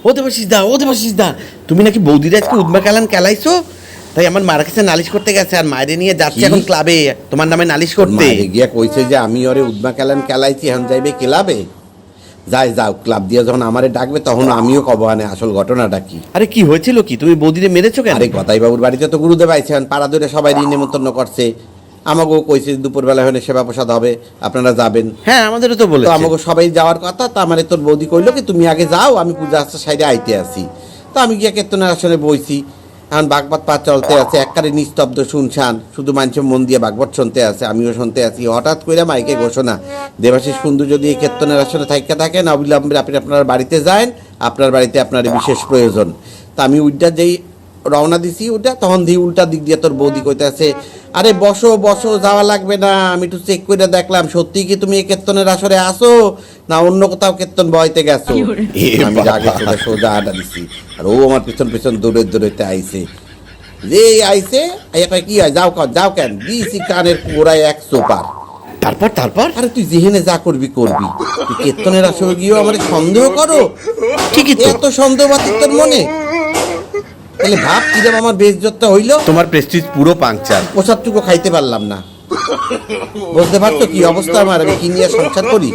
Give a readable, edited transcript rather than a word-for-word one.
ও দেবাশিস দা, তুমি নাকি বৌদিরা আজকে উদ্মা কালান খেলাইছো, তাই আমার মার কাছে নালিশ করতে গেছে, আর মায়ের নিয়ে যাচ্ছে এখন ক্লাবে তোমার নামে নালিশ করতে। গিয়া কইছে যে আমি ওরে উদ্মা কালান খেলাইছি, এখন যাইবে ক্লাবে। যাও ক্লাব দিয়ে যখন আমারে ডাকবে তখন আমিও কব আনে আসল ঘটনাটা কি। আরে কি হয়েছিল কি, তুমি বৌদিরে মেরেছো কেন? আরে গদাই বাবুর বাড়িতে তো গুরুদেব আইছে, পাড়া ধরে সবাই নিমন্ত্রণ করছে। আমাকেও কইছে দুপুরবেলা হলে সেবা প্রসাদ হবে, আপনারা যাবেন। হ্যাঁ আমাদেরও তো বলেছে। তো আমাকে সবাই যাওয়ার কথা। তো আমারে তোর বৌদি কইলো কি তুমি আগে যাও, আমি পূজা আস্তে সাইডে আইতে আসি। তো আমি গিয়া কীর্তনের আসনে বইছি। এখন বাগবত পা চলতে আছে, একবারে নিস্তব্ধ শুনশান, শুধু মানুষের মন দিয়ে বাগবত শুনতে আছে, আমিও শুনতে আছি। হঠাৎ করে মাইকে ঘোষণা, দেবাশিস কুণ্ডু যদি এই কীর্তনের আসনে থাইকা থাকেন অবিলম্বে আপনি আপনার বাড়িতে যান, আপনার বাড়িতে আপনার বিশেষ প্রয়োজন। তা আমি উইটা যেই রওনা দিছি ওটা, তখন দিয়ে উল্টা দিক দিয়ে তোর বৌদি কইতে আছে, আরে বসো যাওয়া লাগবে না, আমি একটু চেক করে দেখলাম সত্যি কি তুমি এই কীর্তনের আসরে আসো না অন্য কোথাও কীর্তন বইতে গেছো। আমি আগে সোজা আড্ডা দিছি, আর ও আমার পিছন দৌড়তে আইছে। যে আইছে কি হয়, যাও কেন দিছি কানের গোড়ায় এক সোপার। তারপর আরে তুই যেহেনে যা করবি তুই কীর্তনের আসরে গিয়েও আমার সন্দেহ করো? ঠিকই তো, এত সন্দেহ বাতিক তোর মনে? তাহলে ভাব কিরম আমার বেইজ্জতটা হইলো। তোমার প্রেস্টিজ পুরো পাংচার। প্রসাদটুকু খাইতে পারলাম না। বুঝতে পারছো কি অবস্থা আমার, আমি কি নিয়ে সংসার করি।